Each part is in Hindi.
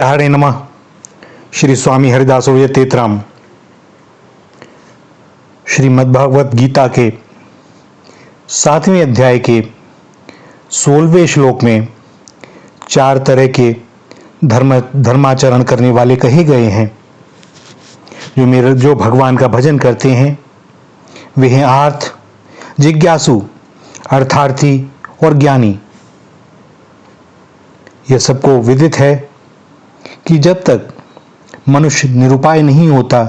हरे नमः। श्री स्वामी हरिदास तेतराम श्रीमद्भागवत गीता के 7वें अध्याय के 16वें श्लोक में 4 तरह के धर्माचरण करने वाले कहे गए हैं। जो भगवान का भजन करते हैं वे हैं आर्थ, जिज्ञासु, अर्थार्थी और ज्ञानी। यह सबको विदित है कि जब तक मनुष्य निरुपाय नहीं होता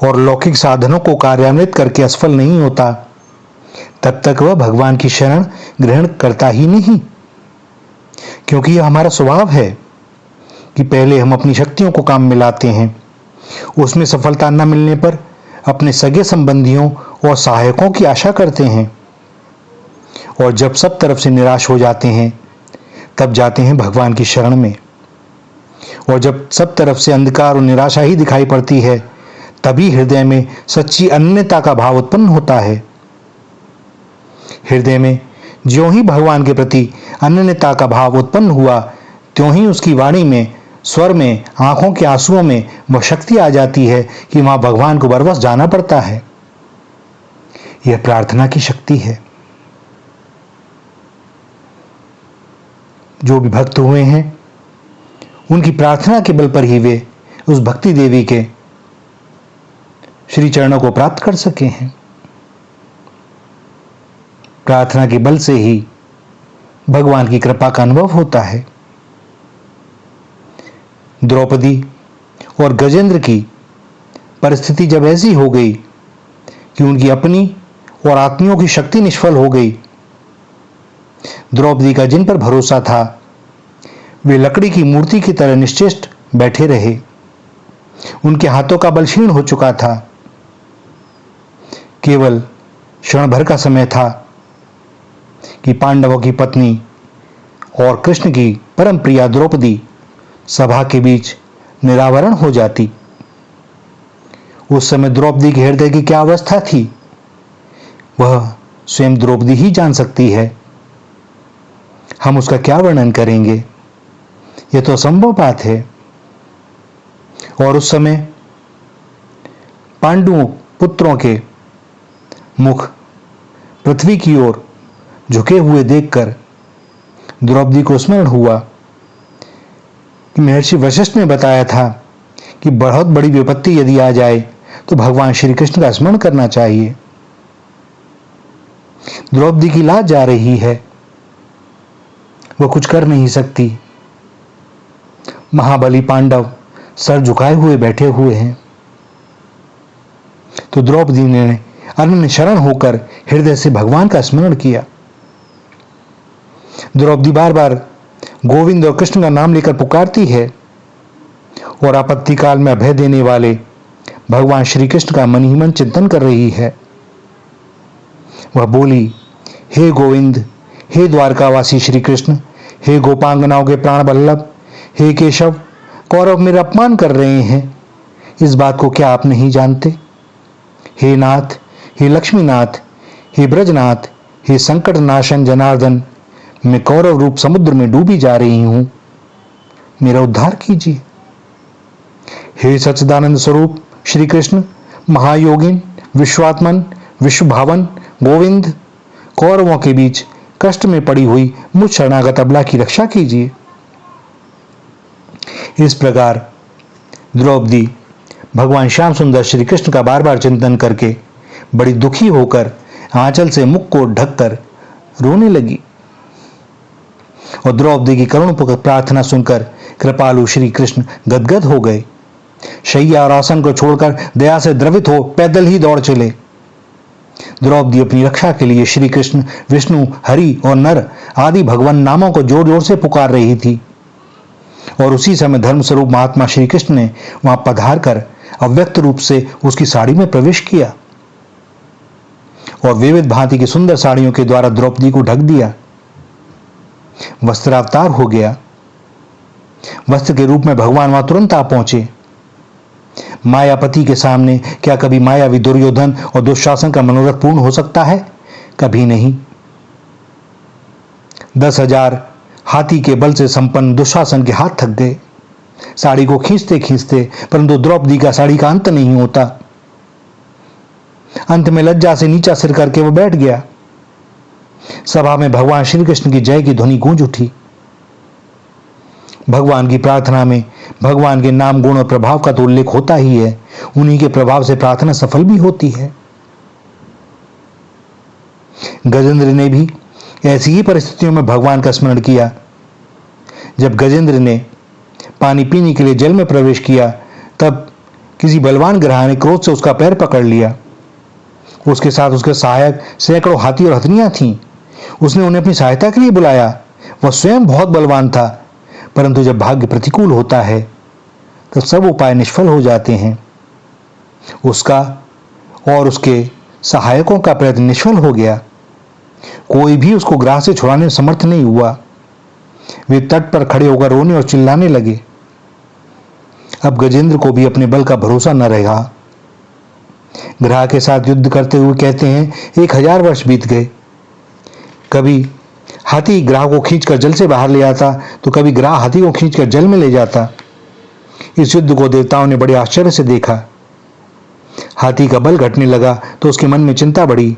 और लौकिक साधनों को कार्यान्वित करके असफल नहीं होता, तब तक वह भगवान की शरण ग्रहण करता ही नहीं। क्योंकि यह हमारा स्वभाव है कि पहले हम अपनी शक्तियों को काम में लाते हैं, उसमें सफलता न मिलने पर अपने सगे संबंधियों और सहायकों की आशा करते हैं, और जब सब तरफ से निराश हो जाते हैं तब जाते हैं भगवान की शरण में। और जब सब तरफ से अंधकार और निराशा ही दिखाई पड़ती है, तभी हृदय में सच्ची अनन्यता का भाव उत्पन्न होता है। हृदय में ज्यों ही भगवान के प्रति अनन्यता का भाव उत्पन्न हुआ, त्यों ही उसकी वाणी में, स्वर में, आंखों के आंसुओं में वह शक्ति आ जाती है कि वहां भगवान को बरबस जाना पड़ता है। यह प्रार्थना की शक्ति है। जो भी भक्त हुए हैं, उनकी प्रार्थना के बल पर ही वे उस भक्ति देवी के श्री चरणों को प्राप्त कर सके हैं। प्रार्थना के बल से ही भगवान की कृपा का अनुभव होता है। द्रौपदी और गजेंद्र की परिस्थिति जब ऐसी हो गई कि उनकी अपनी और आत्मियों की शक्ति निष्फल हो गई, द्रौपदी का जिन पर भरोसा था वे लकड़ी की मूर्ति की तरह निश्चेष्ट बैठे रहे। उनके हाथों का बल क्षीण हो चुका था। केवल क्षण भर का समय था कि पांडवों की पत्नी और कृष्ण की परम प्रिया द्रौपदी सभा के बीच निरावरण हो जाती। उस समय द्रौपदी के हृदय की क्या अवस्था थी, वह स्वयं द्रौपदी ही जान सकती है। हम उसका क्या वर्णन करेंगे, यह तो असंभव बात है। और उस समय पांडु पुत्रों के मुख पृथ्वी की ओर झुके हुए देखकर द्रौपदी को स्मरण हुआ कि महर्षि वशिष्ठ ने बताया था कि बहुत बड़ी विपत्ति यदि आ जाए तो भगवान श्री कृष्ण का स्मरण करना चाहिए। द्रौपदी की लाज जा रही है, वह कुछ कर नहीं सकती। महाबली पांडव सर झुकाए हुए बैठे हुए हैं। तो द्रौपदी ने अनन्य शरण होकर हृदय से भगवान का स्मरण किया। द्रौपदी बार बार गोविंद और कृष्ण का नाम लेकर पुकारती है और आपत्ति काल में अभय देने वाले भगवान श्री कृष्ण का मन ही मन चिंतन कर रही है। वह बोली, हे गोविंद, हे द्वारकावासी श्री कृष्ण, हे गोपांगनाओं के प्राण बल्लभ, हे केशव, कौरव मेरा अपमान कर रहे हैं, इस बात को क्या आप नहीं जानते? हे नाथ, हे लक्ष्मीनाथ, हे ब्रजनाथ, हे संकट नाशन जनार्दन, मैं कौरव रूप समुद्र में डूबी जा रही हूं, मेरा उद्धार कीजिए। हे सच्चिदानंद स्वरूप श्री कृष्ण, महायोगिन, विश्वात्मन, विश्वभावन गोविंद, कौरवों के बीच कष्ट में पड़ी हुई मुझ शरणागत अबला की रक्षा कीजिए। इस प्रकार द्रौपदी भगवान श्याम सुंदर श्री कृष्ण का बार बार चिंतन करके बड़ी दुखी होकर आंचल से मुख को ढककर रोने लगी। और द्रौपदी की करुण प्रार्थना सुनकर कृपालु श्री कृष्ण गदगद हो गए। शैया और आसन को छोड़कर दया से द्रवित हो पैदल ही दौड़ चले। द्रौपदी अपनी रक्षा के लिए श्री कृष्ण, विष्णु, हरि और नर आदि भगवान नामों को जोर जोर से पुकार रही थी। और उसी समय धर्म स्वरूप महात्मा श्री कृष्ण ने वहां पधार कर अव्यक्त रूप से उसकी साड़ी में प्रवेश किया और विविध भांति की सुंदर साड़ियों के द्वारा द्रौपदी को ढक दिया। वस्त्रावतार हो गया। वस्त्र के रूप में भगवान वहां तुरंत आ पहुंचे। मायापति के सामने क्या कभी मायावी दुर्योधन और दुशासन का मनोरथ पूर्ण हो सकता है? कभी नहीं। 10,000 हाथी के बल से संपन्न दुशासन के हाथ थक गए। साड़ी को खींचते खींचते, परंतु द्रौपदी का साड़ी का अंत नहीं होता। अंत में लज्जा से नीचा सिर करके वो बैठ गया। सभा में भगवान श्री कृष्ण की जय की ध्वनि गूंज उठी। भगवान की प्रार्थना में भगवान के नाम, गुण और प्रभाव का तो उल्लेख होता ही है। उन्हीं के प्रभाव से प्रार्थना सफल भी होती है। गजेंद्र ने भी ऐसी ही परिस्थितियों में भगवान का स्मरण किया। जब गजेंद्र ने पानी पीने के लिए जल में प्रवेश किया, तब किसी बलवान ग्राह ने क्रोध से उसका पैर पकड़ लिया। उसके साथ उसके सहायक सैकड़ों हाथी और हथनियां थीं। उसने उन्हें अपनी सहायता के लिए बुलाया। वह स्वयं बहुत बलवान था, परंतु जब भाग्य प्रतिकूल होता है तो सब उपाय निष्फल हो जाते हैं। उसका और उसके सहायकों का प्रयत्न निष्फल हो गया। कोई भी उसको ग्राह से छुड़ाने में समर्थ नहीं हुआ। वे तट पर खड़े होकर रोने और चिल्लाने लगे। अब गजेंद्र को भी अपने बल का भरोसा न रहा। ग्राह के साथ युद्ध करते हुए कहते हैं 1000 वर्ष बीत गए। कभी हाथी ग्राह को खींचकर जल से बाहर ले आता, तो कभी ग्राह हाथी को खींचकर जल में ले जाता। इस युद्ध को देवताओं ने बड़े आश्चर्य से देखा। हाथी का बल घटने लगा तो उसके मन में चिंता बढ़ी।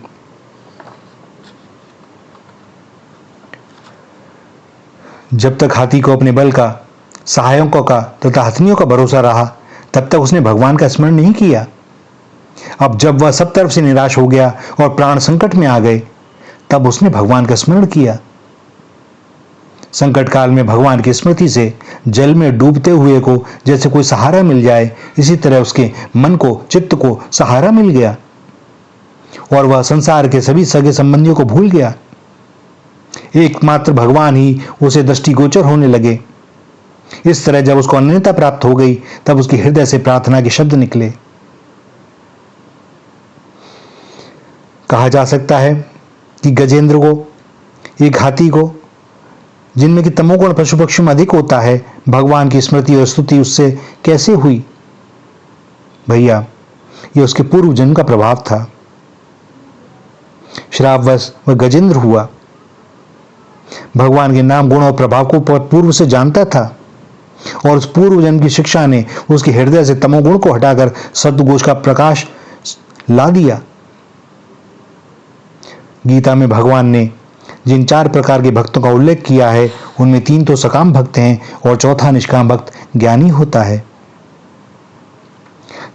जब तक हाथी को अपने बल का, सहायकों का तथा हथनियों का भरोसा रहा, तब तक उसने भगवान का स्मरण नहीं किया। अब जब वह सब तरफ से निराश हो गया और प्राण संकट में आ गए, तब उसने भगवान का स्मरण किया। संकट काल में भगवान की स्मृति से जल में डूबते हुए को जैसे कोई सहारा मिल जाए, इसी तरह उसके मन को, चित्त को सहारा मिल गया और वह संसार के सभी सगे संबंधियों को भूल गया। एकमात्र भगवान ही उसे दृष्टिगोचर होने लगे। इस तरह जब उसको अनन्यता प्राप्त हो गई, तब उसके हृदय से प्रार्थना के शब्द निकले। कहा जा सकता है कि गजेंद्र को, एक हाथी को, जिनमें कि तमोगुण पशु पक्षियों में अधिक होता है, भगवान की स्मृति और स्तुति उससे कैसे हुई? भैया, यह उसके पूर्व जन्म का प्रभाव था। श्रापवश वह गजेंद्र हुआ। भगवान के नाम, गुण और प्रभाव को पूर्व से जानता था और उस पूर्व जन्म की शिक्षा ने उसके हृदय से तमोगुण को हटाकर सद्गुण का प्रकाश ला दिया। गीता में भगवान ने जिन 4 प्रकार के भक्तों का उल्लेख किया है, उनमें 3 तो सकाम भक्त हैं और चौथा निष्काम भक्त ज्ञानी होता है।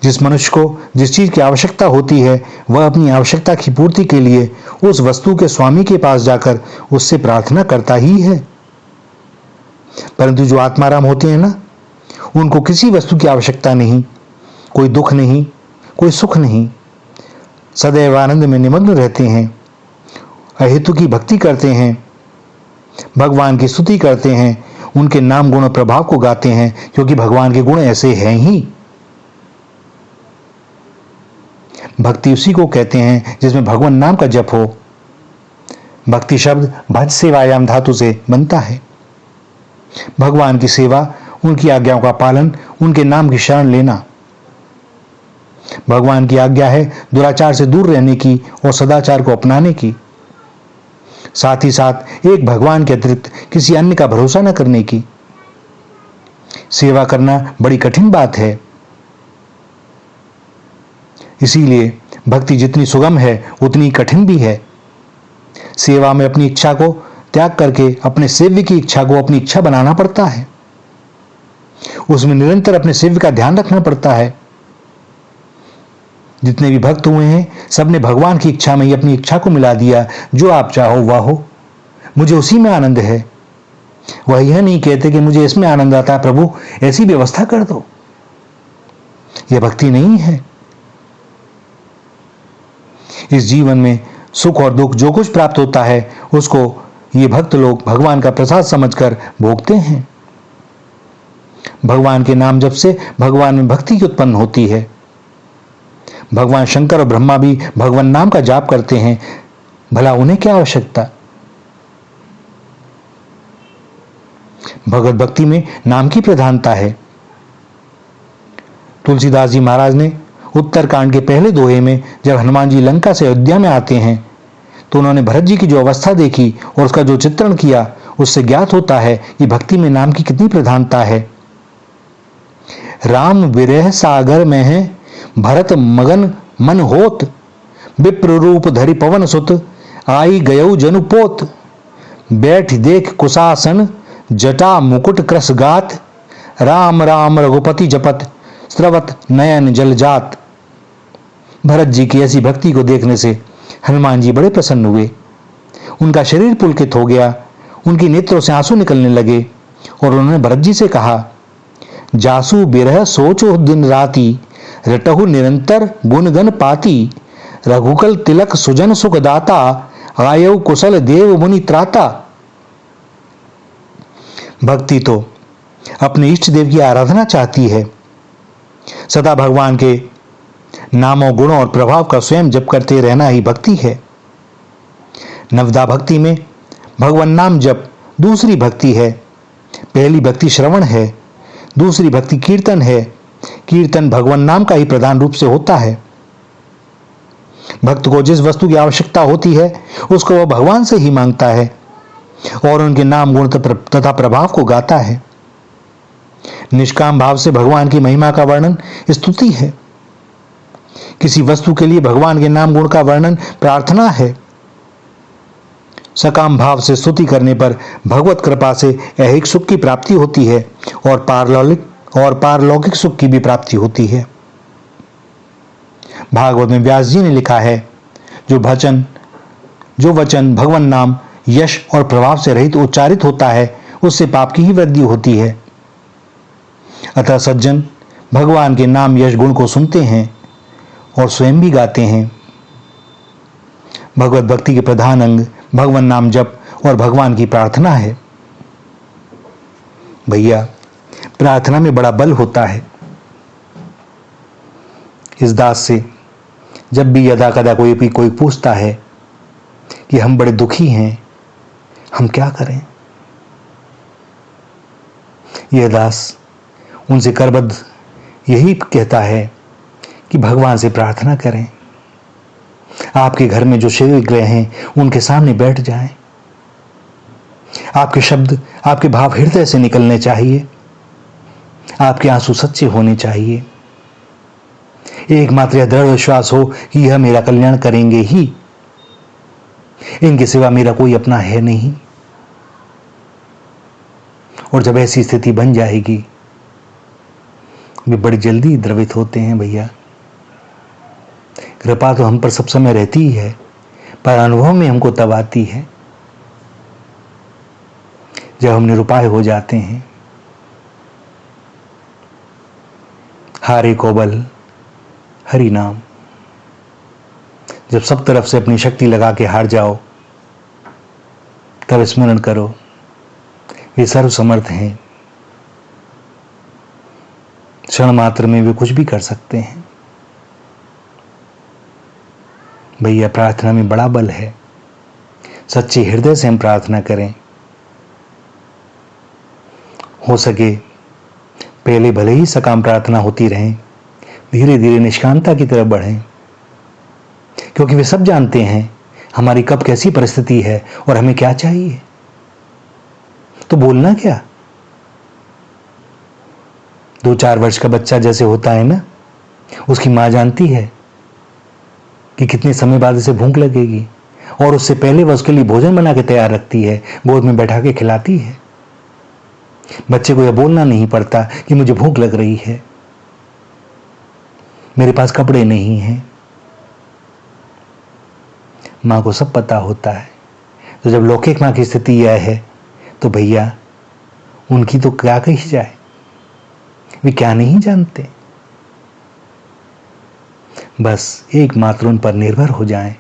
जिस मनुष्य को जिस चीज की आवश्यकता होती है, वह अपनी आवश्यकता की पूर्ति के लिए उस वस्तु के स्वामी के पास जाकर उससे प्रार्थना करता ही है। परंतु जो आत्माराम होते हैं ना, उनको किसी वस्तु की आवश्यकता नहीं, कोई दुख नहीं, कोई सुख नहीं, सदैव आनंद में निमग्न रहते हैं, अहेतु की भक्ति करते हैं, भगवान की स्तुति करते हैं, उनके नाम, गुण और प्रभाव को गाते हैं, क्योंकि भगवान के गुण ऐसे हैं ही। भक्ति उसी को कहते हैं जिसमें भगवान नाम का जप हो। भक्ति शब्द भज सेवायाम धातु से बनता है। भगवान की सेवा, उनकी आज्ञाओं का पालन, उनके नाम की शरण लेना। भगवान की आज्ञा है दुराचार से दूर रहने की और सदाचार को अपनाने की। साथ ही साथ एक भगवान के अतिरिक्त किसी अन्य का भरोसा न करने की। सेवा करना बड़ी कठिन बात है। इसीलिए भक्ति जितनी सुगम है, उतनी कठिन भी है। सेवा में अपनी इच्छा को त्याग करके अपने सेव्य की इच्छा को अपनी इच्छा बनाना पड़ता है। उसमें निरंतर अपने सेव्य का ध्यान रखना पड़ता है। जितने भी भक्त हुए हैं, सबने भगवान की इच्छा में ही अपनी इच्छा को मिला दिया। जो आप चाहो वह हो, मुझे उसी में आनंद है। वह यह नहीं कहते कि मुझे इसमें आनंद आता है, प्रभु ऐसी व्यवस्था कर दो। यह भक्ति नहीं है। इस जीवन में सुख और दुख जो कुछ प्राप्त होता है, उसको ये भक्त लोग भगवान का प्रसाद समझकर भोगते हैं। भगवान के नाम जप से भगवान में भक्ति की उत्पन्न होती है। भगवान शंकर और ब्रह्मा भी भगवान नाम का जाप करते हैं, भला उन्हें क्या आवश्यकता? भगवत भक्ति में नाम की प्रधानता है। तुलसीदास जी महाराज ने उत्तरकांड के पहले दोहे में जब हनुमान जी लंका से अयोध्या में आते हैं, तो उन्होंने भरत जी की जो अवस्था देखी और उसका जो चित्रण किया, उससे ज्ञात होता है कि भक्ति में नाम की कितनी प्रधानता है। राम विरह सागर में है भरत मगन मन होत, विप्र रूप धरि पवन सुत आई गयौ जनु पोत, बैठ देख कुशासन जटा मुकुट कृस गात, राम राम रघुपति जपत स्रवत नयन जल जात। भरत जी की ऐसी भक्ति को देखने से हनुमान जी बड़े प्रसन्न हुए। उनका शरीर पुलकित हो गया, उनकी नेत्रों से आंसू निकलने लगे और उन्होंने भरत जी से कहा, जासु बिरह सोचो दिन राती, रटहु निरंतर गुणगन पाती, रघुकुल तिलक सुजन सुख दाता, आयौ कुशल देव मुनि त्राता। भक्ति तो अपने इष्ट देव की आराधना चाहती है, सदा भगवान के नामों गुणों और प्रभाव का स्वयं जप करते रहना ही भक्ति है। नवदा भक्ति में भगवान नाम जप दूसरी भक्ति है। पहली भक्ति श्रवण है, दूसरी भक्ति कीर्तन है। कीर्तन भगवान नाम का ही प्रधान रूप से होता है। भक्त को जिस वस्तु की आवश्यकता होती है उसको वह भगवान से ही मांगता है और उनके नाम गुण तथा प्रभाव को गाता है। निष्काम भाव से भगवान की महिमा का वर्णन स्तुति है। किसी वस्तु के लिए भगवान के नाम गुण का वर्णन प्रार्थना है। सकाम भाव से स्तुति करने पर भगवत कृपा से ऐहिक सुख की प्राप्ति होती है और पारलौकिक सुख की भी प्राप्ति होती है। भागवत में व्यास जी ने लिखा है, जो वचन भगवान नाम यश और प्रभाव से रहित उच्चारित होता है उससे पाप की ही वृद्धि होती है। अतः सज्जन भगवान के नाम यश गुण को सुनते हैं और स्वयं भी गाते हैं। भगवत भक्ति के प्रधान अंग भगवान नाम जप और भगवान की प्रार्थना है। भैया, प्रार्थना में बड़ा बल होता है। इस दास से जब भी यदा कदा कोई पूछता है कि हम बड़े दुखी हैं, हम क्या करें, यह दास उनसे करबद्ध यही कहता है कि भगवान से प्रार्थना करें। आपके घर में जो शिव विग्रह हैं उनके सामने बैठ जाएं। आपके शब्द, आपके भाव हृदय से निकलने चाहिए। आपके आंसू सच्चे होने चाहिए। एकमात्र यह दृढ़ विश्वास हो कि यह मेरा कल्याण करेंगे ही, इनके सिवा मेरा कोई अपना है नहीं। और जब ऐसी स्थिति बन जाएगी, वे बड़ी जल्दी द्रवित होते हैं। भैया, कृपा तो हम पर सब समय रहती ही है, पर अनुभव में हमको तब आती है जब हम निरुपाय हो जाते हैं। हारे को बल हरि नाम। जब सब तरफ से अपनी शक्ति लगा के हार जाओ, तब स्मरण करो, वे सर्व समर्थ हैं। क्षण मात्र में वे कुछ भी कर सकते हैं। भैया, प्रार्थना में बड़ा बल है। सच्चे हृदय से हम प्रार्थना करें। हो सके पहले भले ही सकाम प्रार्थना होती रहे, धीरे धीरे निष्कामता की तरफ बढ़ें, क्योंकि वे सब जानते हैं हमारी कब कैसी परिस्थिति है और हमें क्या चाहिए। तो बोलना क्या, 2-4 वर्ष का बच्चा जैसे होता है ना, उसकी माँ जानती है कि कितने समय बाद इसे भूख लगेगी और उससे पहले वह उसके लिए भोजन बना के तैयार रखती है, गोद में बैठा के खिलाती है। बच्चे को यह बोलना नहीं पड़ता कि मुझे भूख लग रही है, मेरे पास कपड़े नहीं हैं। माँ को सब पता होता है। तो जब लौकिक माँ की स्थिति यह है तो भैया, उनकी तो क्या कही जाए, वे क्या नहीं जानते। बस एकमात्र उन पर निर्भर हो जाएं,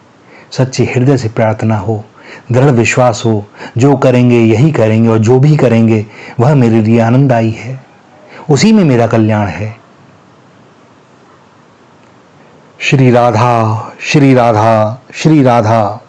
सच्चे हृदय से प्रार्थना हो, दृढ़ विश्वास हो, जो करेंगे यही करेंगे और जो भी करेंगे वह मेरे लिए आनंददायी है, उसी में मेरा कल्याण है। श्री राधा श्री राधा श्री राधा।